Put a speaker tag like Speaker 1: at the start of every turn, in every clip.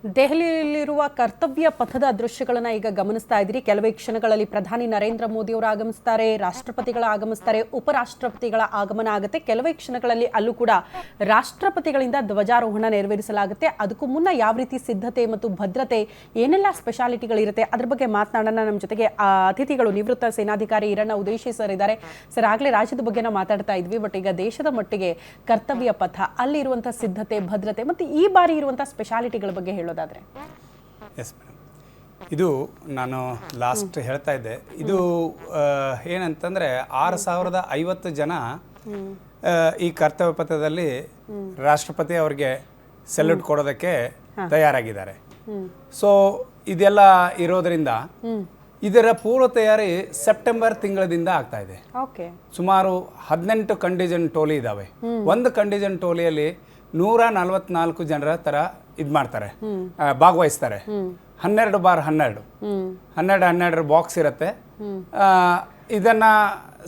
Speaker 1: ದೆಹಲಿಯಲ್ಲಿರುವ ಕರ್ತವ್ಯ ಪಥದ ದೃಶ್ಯಗಳನ್ನು ಈಗ ಗಮನಿಸ್ತಾ ಇದ್ದೀರಿ. ಕೆಲವೇ ಕ್ಷಣಗಳಲ್ಲಿ ಪ್ರಧಾನಿ ನರೇಂದ್ರ ಮೋದಿ ಅವರು ಆಗಮಿಸ್ತಾರೆ, ರಾಷ್ಟ್ರಪತಿಗಳ ಆಗಮಿಸ್ತಾರೆ, ಉಪರಾಷ್ಟ್ರಪತಿಗಳ ಆಗಮನ ಆಗುತ್ತೆ. ಕೆಲವೇ ಕ್ಷಣಗಳಲ್ಲಿ ಅಲ್ಲೂ ಕೂಡ ರಾಷ್ಟ್ರಪತಿಗಳಿಂದ ಧ್ವಜಾರೋಹಣ ನೆರವೇರಿಸಲಾಗುತ್ತೆ. ಅದಕ್ಕೂ ಮುನ್ನ ಯಾವ ರೀತಿ ಸಿದ್ಧತೆ ಮತ್ತು ಭದ್ರತೆ, ಏನೆಲ್ಲ ಸ್ಪೆಷಾಲಿಟಿಗಳಿರುತ್ತೆ ಅದ್ರ ಬಗ್ಗೆ ಮಾತನಾಡೋಣ. ನಮ್ಮ ಜೊತೆಗೆ ಅತಿಥಿಗಳು ನಿವೃತ್ತ ಸೇನಾಧಿಕಾರಿ ಈರಣ್ಣ ಉದೇಶಿ ಸರ್ ಇದ್ದಾರೆ. ಸರ್, ಆಗಲೇ ರಾಜ್ಯದ ಬಗ್ಗೆ ನಾವು ಮಾತಾಡ್ತಾ ಇದ್ವಿ, ಬಟ್ ಈಗ ದೇಶದ ಮಟ್ಟಿಗೆ ಕರ್ತವ್ಯ ಪಥ, ಅಲ್ಲಿರುವಂತಹ ಸಿದ್ಧತೆ, ಭದ್ರತೆ ಮತ್ತು ಈ ಬಾರಿ ಇರುವಂತಹ ಸ್ಪೆಷಾಲಿಟಿಗಳ ಬಗ್ಗೆ ಹೇಳೋದಾದ್ರೆ.
Speaker 2: ಎಸ್ ಮೇಡಮ್, ಇದು ನಾನು ಲಾಸ್ಟ್ ಹೇಳ್ತಾ ಇದ್ದೆ. ಇದು ಏನಂತಂದರೆ 6050 ಜನ ಈ ಕರ್ತವ್ಯ ಪಥದಲ್ಲಿ ರಾಷ್ಟ್ರಪತಿ ಅವರಿಗೆ ಸೆಲ್ಯೂಟ್ ಕೊಡೋದಕ್ಕೆ ತಯಾರಾಗಿದ್ದಾರೆ. ಸೊ ಇದೆಲ್ಲ ಇರೋದರಿಂದ ಇದರ ಪೂರ್ವ ತಯಾರಿ ಸೆಪ್ಟೆಂಬರ್ ತಿಂಗಳದಿಂದ ಆಗ್ತಾ ಇದೆ. ಸುಮಾರು 18 ಕಂಟಿಜೆಂಟ್ ಟೋಲಿ ಇದಾವೆ. ಒಂದು ಕಂಟಿಜೆಂಟ್ ಟೋಲಿಯಲ್ಲಿ 144 ಜನರ ತರ ಇದು ಮಾಡ್ತಾರೆ, ಭಾಗವಹಿಸ್ತಾರೆ. 12x12 ಬಾಕ್ಸ್ ಇರುತ್ತೆ. ಇದನ್ನ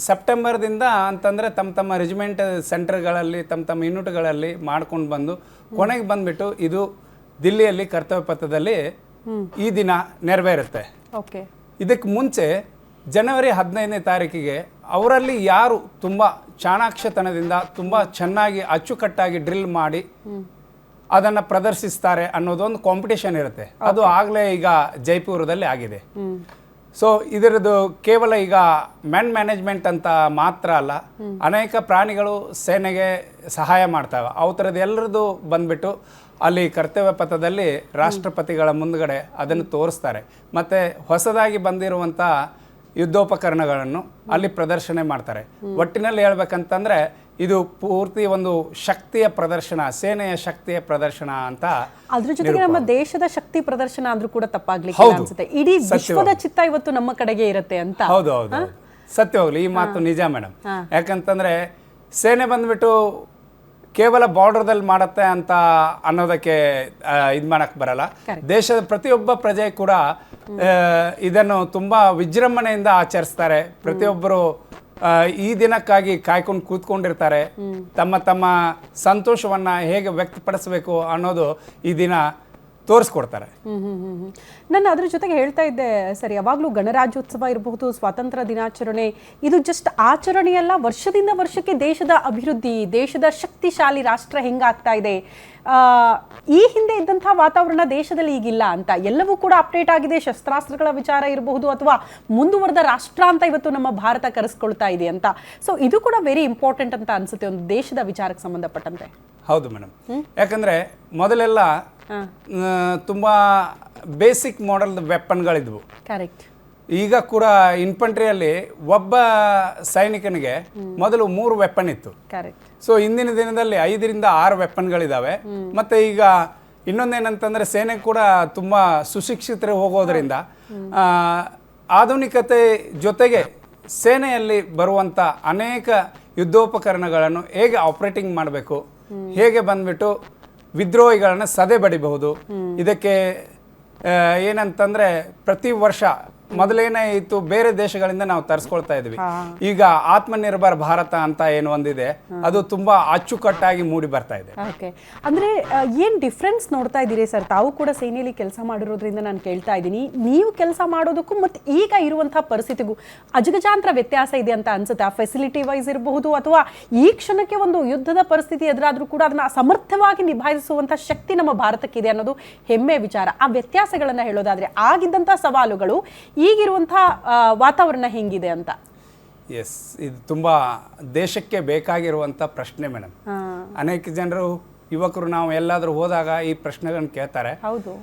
Speaker 2: ಸೆಪ್ಟೆಂಬರ್ದಿಂದ ಅಂತಂದ್ರೆ ತಮ್ಮ ರೆಜಿಮೆಂಟ್ ಸೆಂಟರ್ಗಳಲ್ಲಿ ತಮ್ಮ ಯೂನಿಟ್ಗಳಲ್ಲಿ ಮಾಡ್ಕೊಂಡು ಬಂದು ಕೊನೆಗೆ ಬಂದ್ಬಿಟ್ಟು ಇದು ದಿಲ್ಲಿಯಲ್ಲಿ ಕರ್ತವ್ಯ ಪಥದಲ್ಲಿ ಈ ದಿನ ನೆರವೇರುತ್ತೆ. ಇದಕ್ಕೆ ಮುಂಚೆ ಜನವರಿ 15ನೇ ತಾರೀಕಿಗೆ ಅವರಲ್ಲಿ ಯಾರು ತುಂಬ ಚಾಣಾಕ್ಷತನದಿಂದ ತುಂಬ ಚೆನ್ನಾಗಿ ಅಚ್ಚುಕಟ್ಟಾಗಿ ಡ್ರಿಲ್ ಮಾಡಿ ಅದನ್ನು ಪ್ರದರ್ಶಿಸ್ತಾರೆ ಅನ್ನೋದೊಂದು ಕಾಂಪಿಟೇಷನ್ ಇರುತ್ತೆ. ಅದು ಆಗಲೇ ಈಗ ಜೈಪುರದಲ್ಲಿ ಆಗಿದೆ. ಸೊ ಇದರದ್ದು ಕೇವಲ ಈಗ ಮ್ಯಾನೇಜ್ಮೆಂಟ್ ಅಂತ ಮಾತ್ರ ಅಲ್ಲ, ಅನೇಕ ಪ್ರಾಣಿಗಳು ಸೇನೆಗೆ ಸಹಾಯ ಮಾಡ್ತಾವೆ. ಅವು ಥರದ್ದು ಎಲ್ಲರದ್ದು ಬಂದ್ಬಿಟ್ಟು ಅಲ್ಲಿ ಕರ್ತವ್ಯ ಪಥದಲ್ಲಿ ರಾಷ್ಟ್ರಪತಿಗಳ ಮುಂದ್ಗಡೆ ಅದನ್ನು ತೋರಿಸ್ತಾರೆ. ಮತ್ತು ಹೊಸದಾಗಿ ಬಂದಿರುವಂಥ ಯುದ್ಧೋಪಕರಣಗಳನ್ನು ಅಲ್ಲಿ ಪ್ರದರ್ಶನ ಮಾಡ್ತಾರೆ. ಒಟ್ಟಿನಲ್ಲಿ ಹೇಳ್ಬೇಕಂತಂದ್ರೆ ಇದು ಪೂರ್ತಿ ಒಂದು ಶಕ್ತಿಯ ಪ್ರದರ್ಶನ, ಸೇನೆಯ ಶಕ್ತಿಯ ಪ್ರದರ್ಶನ ಅಂತ.
Speaker 1: ಅದ್ರ ಜೊತೆಗೆ ನಮ್ಮ ದೇಶದ ಶಕ್ತಿ ಪ್ರದರ್ಶನ ಅಂದ್ರೂ ಕೂಡ ತಪ್ಪಾಗ್ಲಿಕ್ಕೆ ಅನ್ಸುತ್ತೆ. ಇಡೀ ವಿಶ್ವದ ಚಿತ್ತ ಇವತ್ತು ನಮ್ಮ ಕಡೆಗೆ ಇರುತ್ತೆ ಅಂತ.
Speaker 2: ಹೌದು, ಸತ್ಯವಾಗ್ಲಿ, ಈ ಮಾತು ನಿಜ ಮೇಡಮ್. ಯಾಕಂತಂದ್ರೆ ಸೇನೆ ಬಂದ್ಬಿಟ್ಟು ಕೇವಲ ಬಾರ್ಡರ್ದಲ್ಲಿ ಮಾಡತ್ತೆ ಅಂತ ಅನ್ನೋದಕ್ಕೆ ಇದು ಮಾಡಕ್ ಬರಲ್ಲ. ದೇಶದ ಪ್ರತಿಯೊಬ್ಬ ಪ್ರಜೆ ಕೂಡ ಇದನ್ನು ತುಂಬಾ ವಿಜೃಂಭಣೆಯಿಂದ ಆಚರಿಸ್ತಾರೆ. ಪ್ರತಿಯೊಬ್ಬರು ಈ ದಿನಕ್ಕಾಗಿ ಕಾಯ್ಕೊಂಡು ಕೂತ್ಕೊಂಡಿರ್ತಾರೆ. ತಮ್ಮ ಸಂತೋಷವನ್ನ ಹೇಗೆ ವ್ಯಕ್ತಪಡಿಸಬೇಕು ಅನ್ನೋದು ಈ ದಿನ ತೋರಿಸ್ಕೊಡ್ತಾರೆ.
Speaker 1: ನಾನು ಅದ್ರ ಜೊತೆಗೆ ಹೇಳ್ತಾ ಇದ್ದೆ ಸರ್, ಯಾವಾಗಲೂ ಗಣರಾಜ್ಯೋತ್ಸವ ಇರಬಹುದು, ಸ್ವಾತಂತ್ರ್ಯ ದಿನಾಚರಣೆ, ಇದು ಜಸ್ಟ್ ಆಚರಣೆಯಲ್ಲ, ವರ್ಷದಿಂದ ವರ್ಷಕ್ಕೆ ದೇಶದ ಅಭಿವೃದ್ಧಿ, ದೇಶದ ಶಕ್ತಿಶಾಲಿ ರಾಷ್ಟ್ರ ಹೆಂಗಾಗ್ತಾ ಇದೆ, ಈ ಹಿಂದೆ ಇದ್ದಂಥ ವಾತಾವರಣ ದೇಶದಲ್ಲಿ ಈಗಿಲ್ಲ ಅಂತ. ಎಲ್ಲವೂ ಕೂಡ ಅಪ್ಡೇಟ್ ಆಗಿದೆ. ಶಸ್ತ್ರಾಸ್ತ್ರಗಳ ವಿಚಾರ ಇರಬಹುದು ಅಥವಾ ಮುಂದುವರೆದ ರಾಷ್ಟ್ರ ಅಂತ ಇವತ್ತು ನಮ್ಮ ಭಾರತ ಕರೆಸ್ಕೊಳ್ತಾ ಇದೆ ಅಂತ. ಸೊ ಇದು ಕೂಡ ವೆರಿ ಇಂಪಾರ್ಟೆಂಟ್ ಅಂತ ಅನ್ಸುತ್ತೆ ಒಂದು ದೇಶದ ವಿಚಾರಕ್ಕೆ ಸಂಬಂಧಪಟ್ಟಂತೆ.
Speaker 2: ಹೌದು ಮೇಡಮ್, ಯಾಕಂದ್ರೆ ಮೊದಲೆಲ್ಲ ತುಂಬಾ ಬೇಸಿಕ್ ಮಾಡೆಲ್ ವೆಪನ್ಗಳಿದ್ವು.
Speaker 1: ಕರೆಕ್ಟ್.
Speaker 2: ಈಗ ಕೂಡ ಇನ್ಫಂಟ್ರಿಯಲ್ಲಿ ಒಬ್ಬ ಸೈನಿಕನಿಗೆ ಮೊದಲು 3 ವೆಪನ್ ಇತ್ತು.
Speaker 1: ಕರೆಕ್ಟ್.
Speaker 2: ಸೊ ಇಂದಿನ ದಿನದಲ್ಲಿ 5ರಿಂದ 6 ವೆಪನ್ಗಳಿದಾವೆ. ಮತ್ತೆ ಈಗ ಇನ್ನೊಂದೇನಂತಂದ್ರೆ ಸೇನೆ ಕೂಡ ತುಂಬಾ ಸುಶಿಕ್ಷಿತರು ಹೋಗೋದ್ರಿಂದ ಆಧುನಿಕತೆ ಜೊತೆಗೆ ಸೇನೆಯಲ್ಲಿ ಬರುವಂತ ಅನೇಕ ಯುದ್ಧೋಪಕರಣಗಳನ್ನು ಹೇಗೆ ಆಪರೇಟಿಂಗ್ ಮಾಡಬೇಕು, ಹೇಗೆ ಬಂದ್ಬಿಟ್ಟು ವಿದ್ರೋಹಿಗಳನ್ನ ಸದೆ ಬಡಿಬಹುದು. ಇದಕ್ಕೆ ಏನಂತಂದ್ರೆ ಪ್ರತಿ ವರ್ಷ ಮೊದಲೇನೇ ಇತ್ತು, ಬೇರೆ ದೇಶಗಳಿಂದ ನಾವು ತರಿಸ್ಕೊಳ್ತಾ ಇದ್ವಿ. ಈಗ ಆತ್ಮನಿರ್ಭರ ಭಾರತ ಅಂತ ಏನು ಒಂದಿದೆ, ಅದು ತುಂಬಾ ಅಚ್ಚುಕಟ್ಟಾಗಿ ಮೂಡಿ ಬರ್ತಾ ಇದೆ.
Speaker 1: ಅಂದ್ರೆ ಏನ್ ಡಿಫ್ರೆನ್ಸ್ ನೋಡ್ತಾ ಇದ್ದೀರಿ ಸರ್? ತಾವು ಕೂಡ ಸೇನೆಯಲ್ಲಿ ಕೆಲಸ ಮಾಡಿರೋದ್ರಿಂದ ನಾನು ಕೇಳ್ತಾ ಇದ್ದೀನಿ, ನೀವು ಕೆಲಸ ಮಾಡೋದಕ್ಕೂ ಮತ್ತೆ ಈಗ ಇರುವಂತಹ ಪರಿಸ್ಥಿತಿಗೂ ಅಜಗಜಾಂತರ ವ್ಯತ್ಯಾಸ ಇದೆ ಅಂತ ಅನ್ಸುತ್ತೆ. ಆ ಫೆಸಿಲಿಟಿ ವೈಸ್ ಇರಬಹುದು ಅಥವಾ ಈ ಕ್ಷಣಕ್ಕೆ ಒಂದು ಯುದ್ಧದ ಪರಿಸ್ಥಿತಿ ಎದುರಾದ್ರೂ ಕೂಡ ಅದನ್ನ ಸಮರ್ಥವಾಗಿ ನಿಭಾಯಿಸುವಂತಹ ಶಕ್ತಿ ನಮ್ಮ ಭಾರತಕ್ಕಿದೆ ಅನ್ನೋದು ಹೆಮ್ಮೆ ವಿಚಾರ. ಆ ವ್ಯತ್ಯಾಸಗಳನ್ನ ಹೇಳೋದಾದ್ರೆ ಆಗಿದ್ದಂತಹ ಸವಾಲುಗಳು, ಈಗಿರುವಂತಹ ವಾತಾವರಣ ಹೆಂಗಿದೆ ಅಂತ.
Speaker 2: ಎಸ್, ಇದು ತುಂಬಾ ದೇಶಕ್ಕೆ ಬೇಕಾಗಿರುವಂತ ಪ್ರಶ್ನೆ ಮೇಡಮ್. ಅನೇಕ ಜನರು, ಯುವಕರು ನಾವು ಎಲ್ಲಾದ್ರೂ ಹೋದಾಗ ಈ ಪ್ರಶ್ನೆಗಳನ್ನ ಕೇಳ್ತಾರೆ.
Speaker 1: ಹೌದು.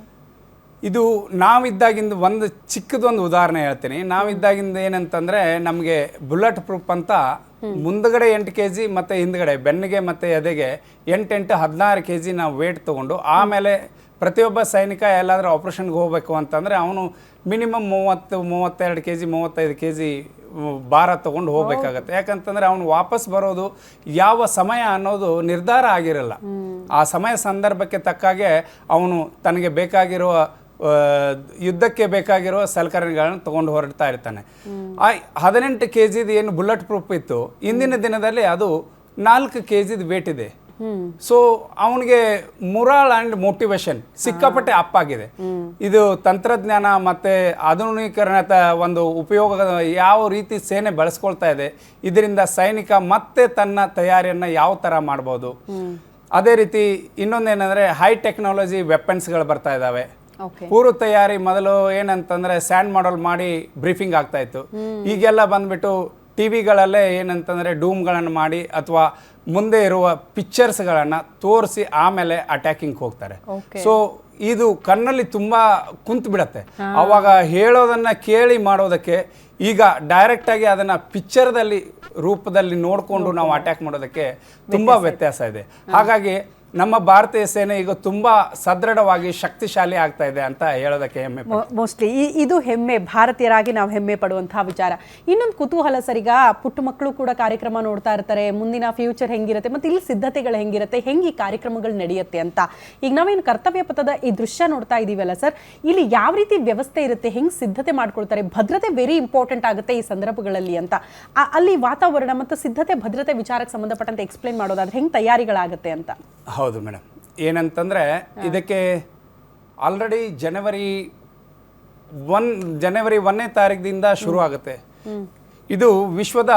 Speaker 2: ಇದು ನಾವಿದ್ದಾಗಿಂದ ಒಂದು ಚಿಕ್ಕದೊಂದು ಉದಾಹರಣೆ ಹೇಳ್ತೀನಿ. ನಾವಿದ್ದಾಗಿಂದ ಏನಂತಂದ್ರೆ ನಮಗೆ ಬುಲೆಟ್ ಪ್ರೂಫ್ ಅಂತ ಮುಂದ್ಗಡೆ 8 kg ಮತ್ತೆ ಹಿಂದ್ಗಡೆ ಬೆನ್ನಿಗೆ ಮತ್ತೆ ಎದೆಗೆ 8 16 kg ನಾವು ವೇಟ್ ತಗೊಂಡು, ಆಮೇಲೆ ಪ್ರತಿಯೊಬ್ಬ ಸೈನಿಕ ಎಲ್ಲಾದ್ರೂ ಆಪರೇಷನ್ಗೆ ಹೋಗ್ಬೇಕು ಅಂತಂದ್ರೆ ಅವನು ಮಿನಿಮಮ್ 30-32 kg 35 kg ಭಾರ ತಗೊಂಡು ಹೋಗ್ಬೇಕಾಗತ್ತೆ. ಯಾಕಂತಂದ್ರೆ ಅವನು ವಾಪಸ್ ಬರೋದು ಯಾವ ಸಮಯ ಅನ್ನೋದು ನಿರ್ಧಾರ ಆಗಿರಲ್ಲ. ಆ ಸಮಯ ಸಂದರ್ಭಕ್ಕೆ ತಕ್ಕಾಗೆ ಅವನು ತನಗೆ ಬೇಕಾಗಿರುವ ಯುದ್ಧಕ್ಕೆ ಬೇಕಾಗಿರೋ ಸಲಕರಣೆಗಳನ್ನು ತಗೊಂಡು ಹೊರಡ್ತಾ ಇರ್ತಾನೆ. 18 kg ಏನು ಬುಲೆಟ್ ಪ್ರೂಫ್ ಇತ್ತು, ಇಂದಿನ ದಿನದಲ್ಲಿ ಅದು 4 kg ವೇಟ್ ಇದೆ. ಸೊ ಅವನಿಗೆ ಮುರಾಲ್ ಅಂಡ್ ಮೋಟಿವೇಶನ್ ಸಿಕ್ಕಾಪಟ್ಟೆ ಅಪ್ ಆಗಿದೆ. ಇದು ತಂತ್ರಜ್ಞಾನ ಮತ್ತೆ ಆಧುನೀಕರಣದ ಒಂದು ಉಪಯೋಗ ಯಾವ ರೀತಿ ಸೇನೆ ಬಳಸ್ಕೊಳ್ತಾ ಇದೆ, ಇದರಿಂದ ಸೈನಿಕ ಮತ್ತೆ ತನ್ನ ತಯಾರಿಯನ್ನ ಯಾವ ತರ ಮಾಡ್ಬೋದು. ಅದೇ ರೀತಿ ಇನ್ನೊಂದೇನಂದ್ರೆ ಹೈ ಟೆಕ್ನಾಲಜಿ ವೆಪನ್ಸ್ಗಳು ಬರ್ತಾ ಇದ್ದಾವೆ. ಪೂರ್ವ ತಯಾರಿ ಮೊದಲು ಏನಂತಂದ್ರೆ ಸ್ಯಾಂಡ್ ಮಾಡಲ್ ಮಾಡಿ ಬ್ರೀಫಿಂಗ್ ಆಗ್ತಾ ಇತ್ತು. ಈಗೆಲ್ಲ ಬಂದ್ಬಿಟ್ಟು ಟಿವಿಗಳಲ್ಲೇ ಏನಂತಂದ್ರೆ ಡೂಮ್ಗಳನ್ನು ಮಾಡಿ ಅಥವಾ ಮುಂದೆ ಇರುವ ಪಿಕ್ಚರ್ಸ್ಗಳನ್ನು ತೋರಿಸಿ ಆಮೇಲೆ ಅಟ್ಯಾಕಿಂಗ್ ಹೋಗ್ತಾರೆ. ಸೊ ಇದು ಕಣ್ಣಲ್ಲಿ ತುಂಬಾ ಕುಂತು ಬಿಡತ್ತೆ. ಅವಾಗ ಹೇಳೋದನ್ನ ಕೇಳಿ ಮಾಡೋದಕ್ಕೆ ಈಗ ಡೈರೆಕ್ಟ್ ಆಗಿ ಅದನ್ನ ಪಿಕ್ಚರ್ದಲ್ಲಿ ರೂಪದಲ್ಲಿ ನೋಡಿಕೊಂಡು ನಾವು ಅಟ್ಯಾಕ್ ಮಾಡೋದಕ್ಕೆ ತುಂಬಾ ವ್ಯತ್ಯಾಸ ಇದೆ. ಹಾಗಾಗಿ ನಮ್ಮ ಭಾರತೀಯ ಸೇನೆ ಈಗ ತುಂಬಾ ಸದೃಢವಾಗಿ ಶಕ್ತಿಶಾಲಿ ಆಗ್ತಾ ಇದೆ ಅಂತ ಹೇಳೋದಕ್ಕೆ ಹೆಮ್ಮೆ.
Speaker 1: ಮೋಸ್ಟ್ಲಿ ಇದು ಹೆಮ್ಮೆ, ಭಾರತೀಯರಾಗಿ ನಾವು ಹೆಮ್ಮೆ ಪಡುವಂತಹ ವಿಚಾರ. ಇನ್ನೊಂದು ಕುತೂಹಲ ಸರ್, ಈಗ ಪುಟ್ಟ ಮಕ್ಕಳು ಕೂಡ ಕಾರ್ಯಕ್ರಮ ನೋಡ್ತಾ ಇರ್ತಾರೆ, ಮುಂದಿನ ಫ್ಯೂಚರ್ ಹೆಂಗಿರುತ್ತೆ ಮತ್ತೆ ಇಲ್ಲಿ ಸಿದ್ಧತೆಗಳು ಹೆಂಗಿರುತ್ತೆ, ಹೆಂಗೆ ಈ ಕಾರ್ಯಕ್ರಮಗಳು ನಡೆಯುತ್ತೆ ಅಂತ. ಈಗ ನಾವೇನು ಕರ್ತವ್ಯ ಪಥದ ಈ ದೃಶ್ಯ ನೋಡ್ತಾ ಇದೀವಲ್ಲ ಸರ್, ಇಲ್ಲಿ ಯಾವ ರೀತಿ ವ್ಯವಸ್ಥೆ ಇರುತ್ತೆ, ಹೆಂಗೆ ಸಿದ್ಧತೆ ಮಾಡ್ಕೊಳ್ತಾರೆ, ಭದ್ರತೆ ವೆರಿ ಇಂಪಾರ್ಟೆಂಟ್ ಆಗುತ್ತೆ ಈ ಸಂದರ್ಭಗಳಲ್ಲಿ ಅಂತ. ಅಲ್ಲಿ ವಾತಾವರಣ ಮತ್ತು ಸಿದ್ಧತೆ ಭದ್ರತೆ ವಿಚಾರಕ್ಕೆ ಸಂಬಂಧಪಟ್ಟಂತೆ ಎಕ್ಸ್ಪ್ಲೈನ್ ಮಾಡೋದಾದ್ರೆ ಹೆಂಗೆ ತಯಾರಿಗಳಾಗುತ್ತೆ ಅಂತ.
Speaker 2: ಹೌದು ಮೇಡಮ್, ಏನಂತಂದ್ರೆ ಇದಕ್ಕೆ ಆಲ್ರೆಡಿ ಜನವರಿ 1ನೇ ತಾರೀಕಿನಿಂದ ಶುರು ಆಗುತ್ತೆ. ಇದು ವಿಶ್ವದ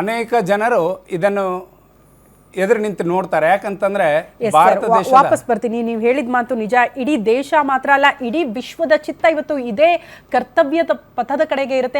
Speaker 2: ಅನೇಕ ಜನರು ಇದನ್ನು ಎದುರು ನಿಂತು ನೋಡ್ತಾರೆ. ಯಾಕಂತಂದ್ರೆ ಭಾರತ ದೇಶ,
Speaker 1: ವಾಪಸ್ ಬರ್ತೀನಿ, ನೀವು ಹೇಳಿದ ಮಾತು ನಿಜ. ಇಡೀ ದೇಶ ಮಾತ್ರ ಅಲ್ಲ, ಇಡೀ ವಿಶ್ವದ ಚಿತ್ತ ಇವತ್ತು ಇದೇ ಕರ್ತವ್ಯದ ಪಥದ ಕಡೆಗೆ ಇರುತ್ತೆ.